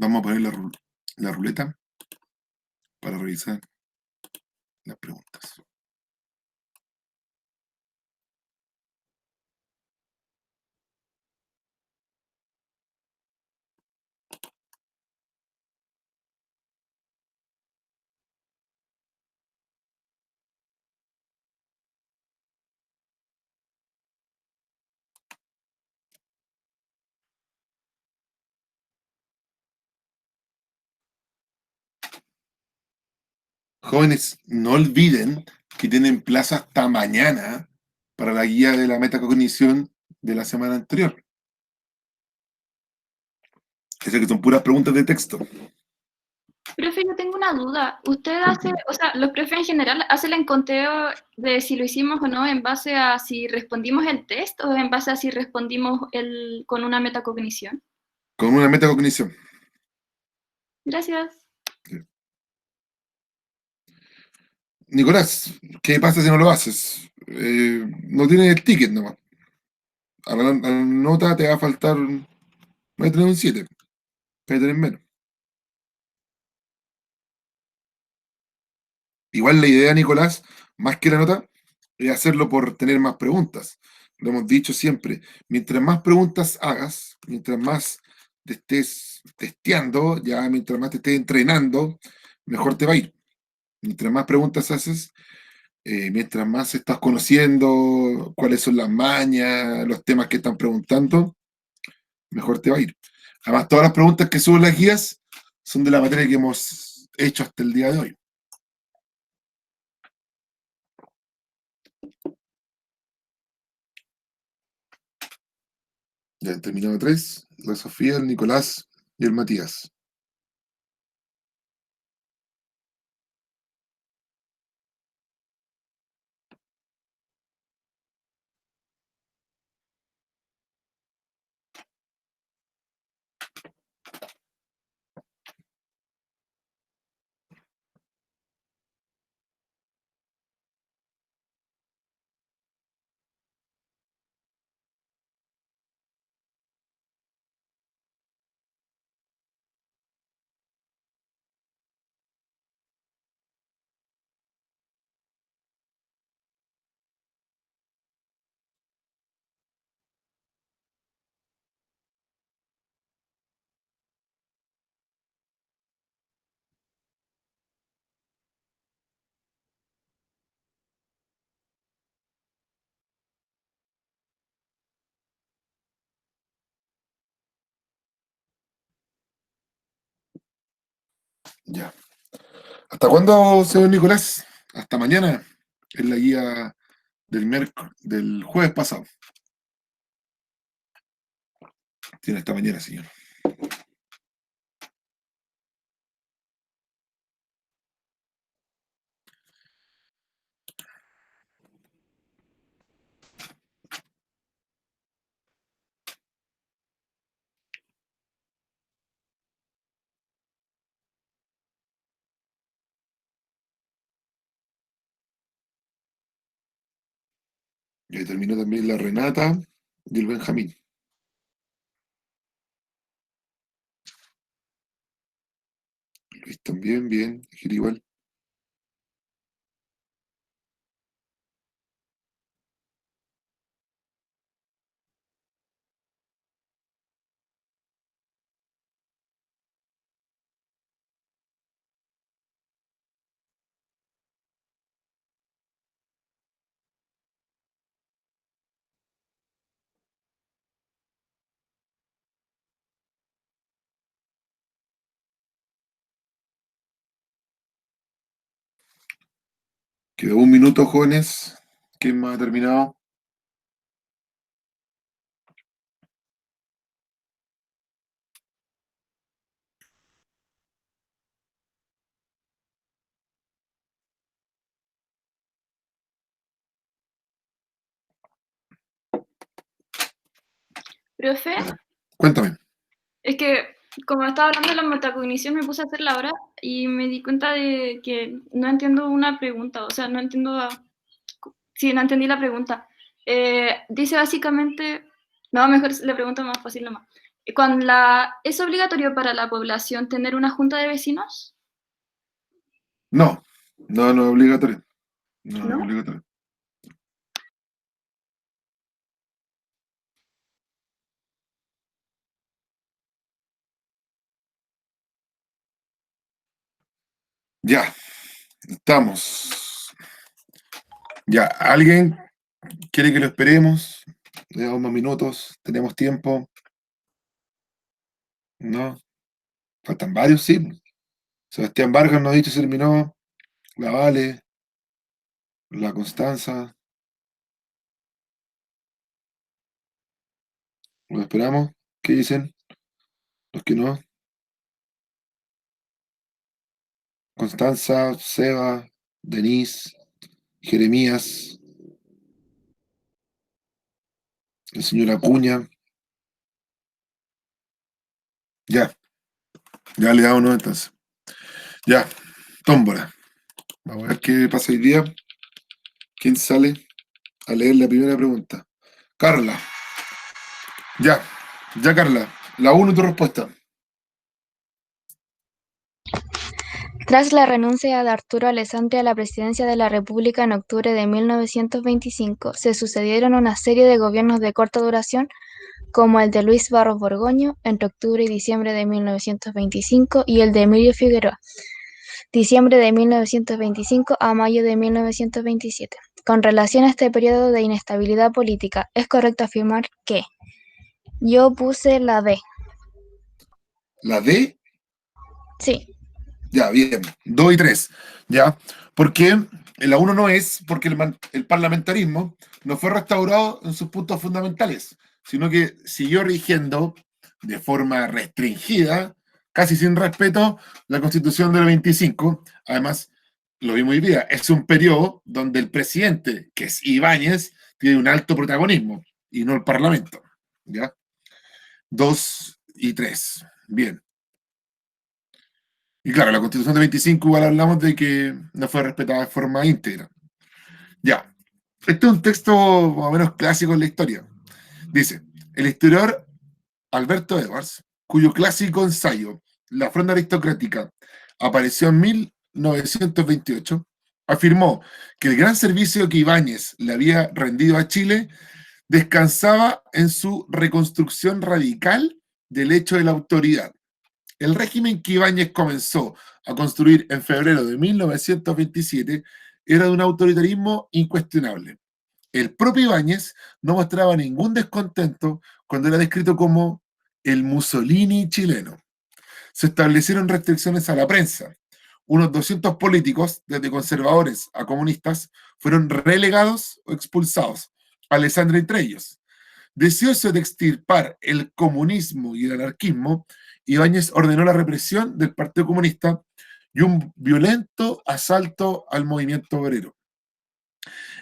Vamos a poner la ruleta para revisar las preguntas. Jóvenes, no olviden que tienen plaza hasta mañana para la guía de la metacognición de la semana anterior. Esas que son puras preguntas de texto. Profe, yo tengo una duda. ¿Usted hace, o sea, los profes en general, hacen el conteo de si lo hicimos o no en base a si respondimos el test o en base a si respondimos con una metacognición? Con una metacognición. Gracias. Nicolás, ¿qué pasa si no lo haces? No tienes el ticket nomás. A la nota te va a faltar, va a tener un 7, va a tener menos. Igual la idea, Nicolás, más que la nota, es hacerlo por tener más preguntas. Lo hemos dicho siempre, mientras más preguntas hagas, mientras más te estés testeando, ya mientras más te estés entrenando, mejor te va a ir. Mientras más preguntas haces, mientras más estás conociendo cuáles son las mañas, los temas que están preguntando, mejor te va a ir. Además, todas las preguntas que suben las guías son de la materia que hemos hecho hasta el día de hoy. Ya han terminado 3, la Sofía, el Nicolás y el Matías. Ya. ¿Hasta cuándo, señor Nicolás? Hasta mañana. Es la guía del jueves pasado. Tiene hasta mañana, señor. Ya terminó también la Renata y el Benjamín. Luis también, bien. Gil igual. Quedó un minuto, jóvenes. ¿Quién más ha terminado? Profe, Cuéntame. es que como estaba hablando de la metacognición me puse a hacerla ahora y me di cuenta de que no entiendo una pregunta, o sea, no entiendo, sí, no entendí la pregunta. Dice básicamente, no, mejor le pregunto más fácil nomás. ¿Es obligatorio para la población tener una junta de vecinos? No, no es obligatorio. No es ¿No? obligatorio. Ya, estamos. Ya, ¿alguien quiere que lo esperemos? Le damos más minutos, tenemos tiempo. ¿No? Faltan varios, sí. Sebastián Vargas nos ha dicho se terminó. La Vale, la Constanza. ¿Lo esperamos? ¿Qué dicen? Los que no. Constanza, Seba, Denise, Jeremías, el señor Acuña. Ya, ya le damos uno entonces. Ya, tómbola. Vamos a ver qué pasa hoy día. ¿Quién sale a leer la primera pregunta? Carla. Ya, ya Carla. La uno tu respuesta. Tras la renuncia de Arturo Alessandri a la presidencia de la República en octubre de 1925, se sucedieron una serie de gobiernos de corta duración, como el de Luis Barros Borgoño entre octubre y diciembre de 1925 y el de Emilio Figueroa, diciembre de 1925 a mayo de 1927. Con relación a este periodo de inestabilidad política, es correcto afirmar que yo puse la D. La D. Sí. Ya, bien. 2 y 3. Ya. Porque la uno no es porque el parlamentarismo no fue restaurado en sus puntos fundamentales, sino que siguió rigiendo de forma restringida, casi sin respeto, la Constitución del 25. Además, lo vimos hoy día, es un periodo donde el presidente, que es Ibáñez, tiene un alto protagonismo y no el Parlamento. ¿Ya? 2 y 3. Bien. Y claro, la Constitución de 25 igual hablamos de que no fue respetada de forma íntegra. Ya, este es un texto más o menos clásico en la historia. Dice, el historiador Alberto Edwards, cuyo clásico ensayo, La Fronda Aristocrática, apareció en 1928, afirmó que el gran servicio que Ibáñez le había rendido a Chile descansaba en su reconstrucción radical del hecho de la autoridad. El régimen que Ibáñez comenzó a construir en febrero de 1927 era de un autoritarismo incuestionable. El propio Ibáñez no mostraba ningún descontento cuando era descrito como el Mussolini chileno. Se establecieron restricciones a la prensa. Unos 200 políticos, desde conservadores a comunistas, fueron relegados o expulsados, Alessandro entre ellos. Deseoso de extirpar el comunismo y el anarquismo, Ibáñez ordenó la represión del Partido Comunista y un violento asalto al movimiento obrero.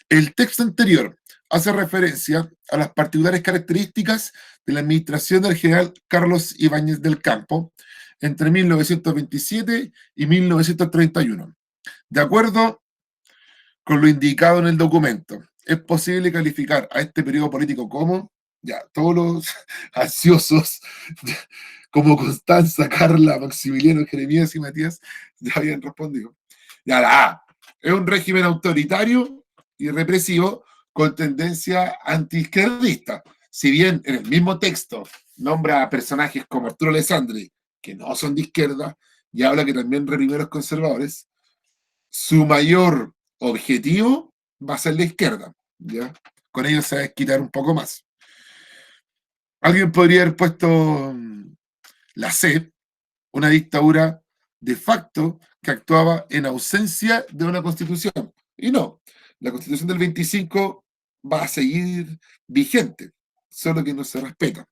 El texto anterior hace referencia a las particulares características de la administración del general Carlos Ibáñez del Campo entre 1927 y 1931. De acuerdo con lo indicado en el documento, es posible calificar a este periodo político como, ya, todos los ansiosos, como Constanza, Carla, Maximiliano, Jeremías y Matías, ya habían respondido. Ya la A, es un régimen autoritario y represivo con tendencia antiizquierdista. Si bien en el mismo texto nombra a personajes como Arturo Alessandri, que no son de izquierda, y habla que también reprimió a los conservadores, su mayor objetivo va a ser la izquierda, ¿ya? Con ello se va a desquitar un poco más. Alguien podría haber puesto la C, una dictadura de facto que actuaba en ausencia de una constitución. Y no, la constitución del 25 va a seguir vigente, solo que no se respeta.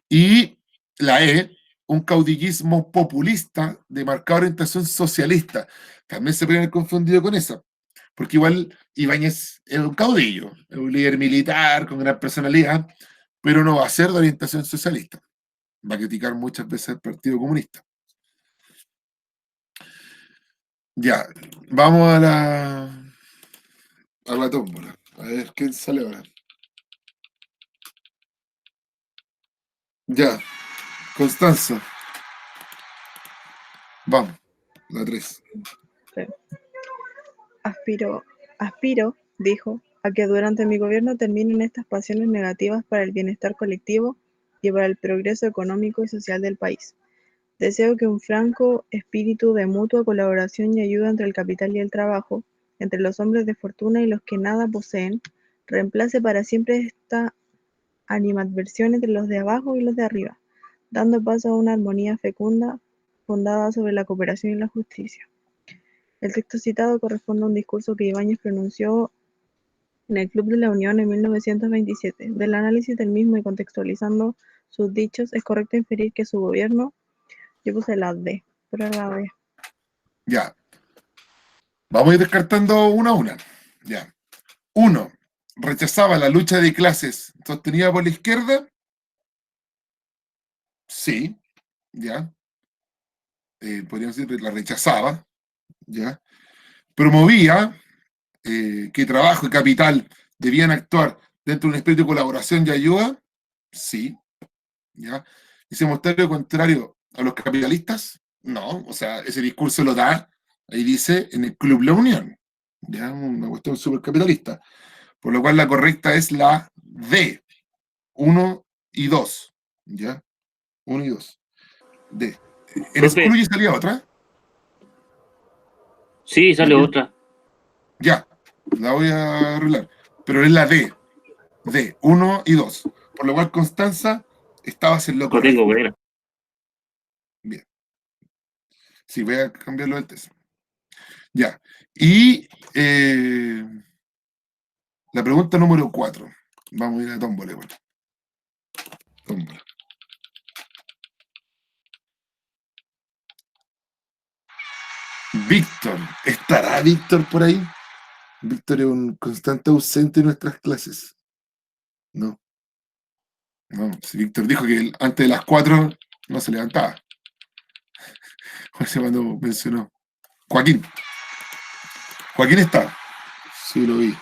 Y la E, un caudillismo populista de marcada orientación socialista. También se puede haber confundido con esa, porque igual Ibáñez es un caudillo, es un líder militar con gran personalidad, pero no va a ser de orientación socialista. Va a criticar muchas veces al Partido Comunista. Ya, vamos a la tómbola. A ver quién sale ahora. Ya, Constanza. Vamos, la 3. Sí. Aspiro, dijo, a que durante mi gobierno terminen estas pasiones negativas para el bienestar colectivo y para el progreso económico y social del país. Deseo que un franco espíritu de mutua colaboración y ayuda entre el capital y el trabajo, entre los hombres de fortuna y los que nada poseen, reemplace para siempre esta animadversión entre los de abajo y los de arriba, dando paso a una armonía fecunda fundada sobre la cooperación y la justicia. El texto citado corresponde a un discurso que Ibáñez pronunció en el Club de la Unión en 1927. Del análisis del mismo y contextualizando sus dichos, es correcto inferir que su gobierno, yo puse la D, pero era la D. Ya. Vamos a ir descartando una a una. Ya. 1. ¿Rechazaba la lucha de clases sostenida por la izquierda? Sí. Ya. Podríamos decir que la rechazaba. Ya. Promovía que trabajo y capital debían actuar dentro de un espíritu de colaboración y ayuda. Sí. ¿Ya? ¿Y se mostró lo contrario a los capitalistas? No, o sea, ese discurso lo da, ahí dice, en el Club La Unión, ¿ya? Una cuestión súper capitalista. Por lo cual la correcta es la D, 1 y 2, ¿ya? 1 y 2. D. ¿En Profe, excluye salía otra? sí, sale otra. Ya, la voy a arreglar. Pero es la D, 1 y 2. Por lo cual, Constanza, estabas en lo Lo correcto. tengo buena. Bien. Sí, voy a cambiarlo del test. Ya. Y la pregunta número 4. Vamos a ir a tómbola igual. Tómbola. Víctor. ¿Estará Víctor por ahí? Víctor es un constante ausente en nuestras clases. No. No. Si Víctor dijo que antes de las 4 no se levantaba. Ese cuando mencionó. Joaquín. Joaquín está. Sí, lo vi.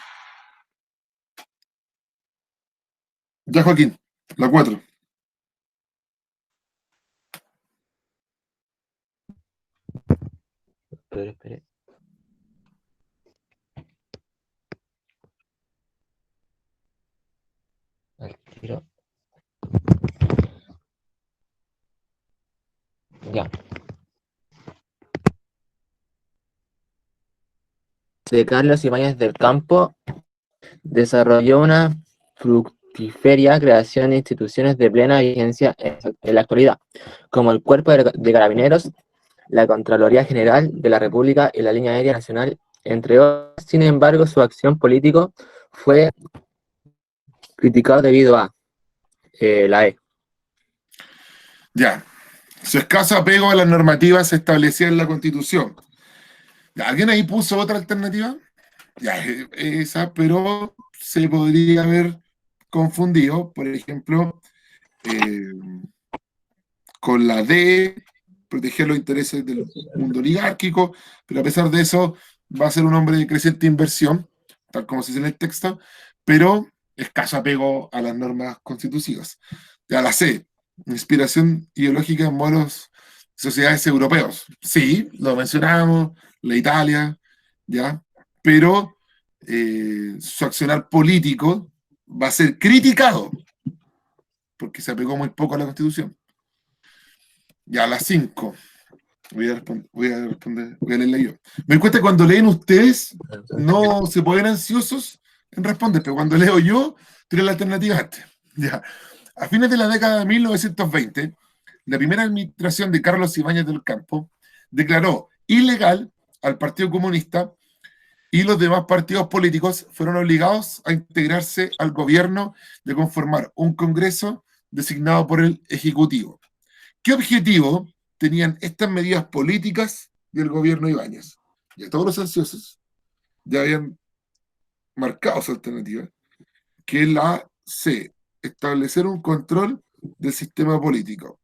Ya, Joaquín. La 4. Espere. Al tiro. Ya. De Carlos Ibáñez del Campo desarrolló una fructífera creación de instituciones de plena vigencia en la actualidad, como el Cuerpo de Carabineros, la Contraloría General de la República y la Línea Aérea Nacional, entre otros. Sin embargo, su acción política fue criticada debido a la E. Ya. Su escaso apego a las normativas establecidas en la Constitución. ¿Ya? ¿Alguien ahí puso otra alternativa? Ya, esa, pero se podría haber confundido, por ejemplo, con la D, proteger los intereses del mundo oligárquico, pero a pesar de eso va a ser un hombre de creciente inversión, tal como se dice en el texto, pero escaso apego a las normas constitutivas. Ya, la C, inspiración ideológica en modelos de sociedades europeos. Sí, lo mencionamos, la Italia, ya, pero su accionar político va a ser criticado porque se apegó muy poco a la Constitución. Ya, a las 5. Voy a responder, voy a leerla yo. Me doy cuenta que cuando leen ustedes, no se ponen ansiosos en responder, pero cuando leo yo, tienen la alternativa antes. Ya. A fines de la década de 1920, la primera administración de Carlos Ibáñez del Campo declaró ilegal al Partido Comunista y los demás partidos políticos fueron obligados a integrarse al gobierno de conformar un Congreso designado por el Ejecutivo. ¿Qué objetivo tenían estas medidas políticas del gobierno Ibáñez? Ya todos los ansiosos ya habían marcado su alternativa, que es la C, establecer un control del sistema político.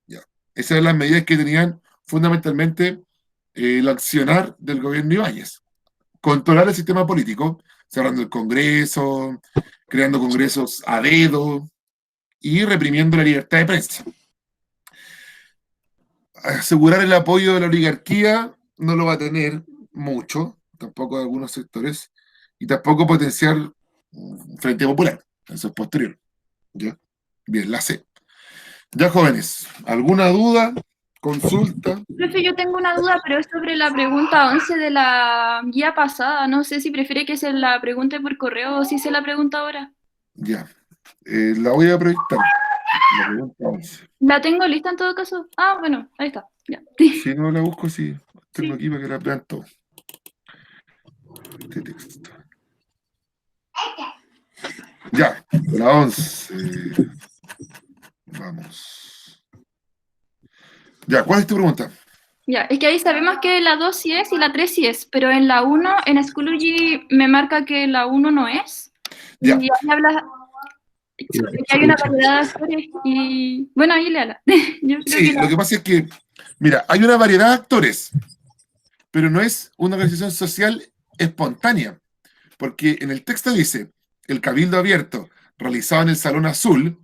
Ya. Esas eran las medidas que tenían fundamentalmente el accionar del gobierno Ibáñez. Controlar el sistema político, cerrando el Congreso, creando congresos a dedo, y reprimiendo la libertad de prensa. Asegurar el apoyo de la oligarquía no lo va a tener mucho, tampoco de algunos sectores, y tampoco potenciar Frente Popular, eso es posterior. ¿Ya? Bien, la C. Ya, jóvenes, ¿alguna duda? ¿Consulta? Profe, yo tengo una duda, pero es sobre la pregunta 11 de la guía pasada. No sé si prefiere que se la pregunte por correo o si se la pregunta ahora. Ya. La voy a proyectar. La pregunta 11. ¿La tengo lista en todo caso? Ah, bueno, ahí está. Ya. Si no la busco, sí. Tengo Sí. aquí para que la vean todo. Este texto. Ya, la 11. Vamos. Ya, ¿cuál es tu pregunta? Ya, es que ahí sabemos que la 2 sí es y la 3 sí es, pero en la 1, en Schoology me marca que la 1 no es. Ya. Y ahí habla sobre que hay una variedad de actores y... Bueno, ahí léala. Yo creo Sí, que lo que pasa es que, mira, hay una variedad de actores, pero no es una organización social espontánea, porque en el texto dice, el cabildo abierto realizado en el Salón Azul,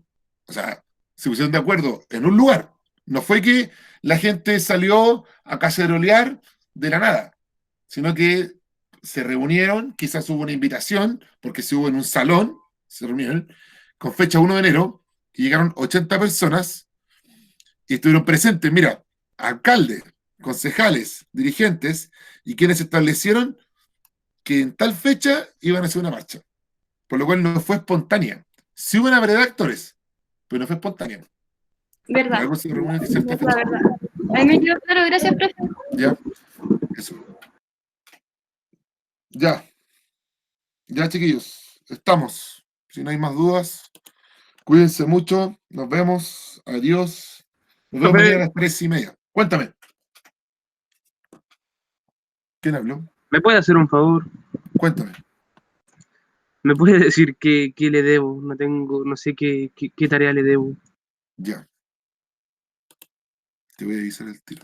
o sea, se pusieron de acuerdo en un lugar, no fue que la gente salió a cacerolear de la nada, sino que se reunieron, quizás hubo una invitación, porque se hubo en un salón, se reunieron, con fecha 1 de enero, y llegaron 80 personas y estuvieron presentes, mira, alcaldes, concejales, dirigentes, y quienes establecieron que en tal fecha iban a hacer una marcha, por lo cual no fue espontánea. Sí hubo una variedad de actores, pero no fue espontánea. Por verdad. algo se reúnen en cierta Verdad, fecha. verdad. Ahí me quedó claro, gracias, profe. Ya, eso. Ya, ya, chiquillos, estamos. Si no hay más dudas, cuídense mucho, nos vemos, adiós. Nos vemos mañana a las 3:30. Cuéntame. ¿Quién habló? ¿Me puede hacer un favor? Cuéntame. ¿Me puede decir qué le debo? No sé qué tarea le debo. Ya. Te voy a avisar el tiro.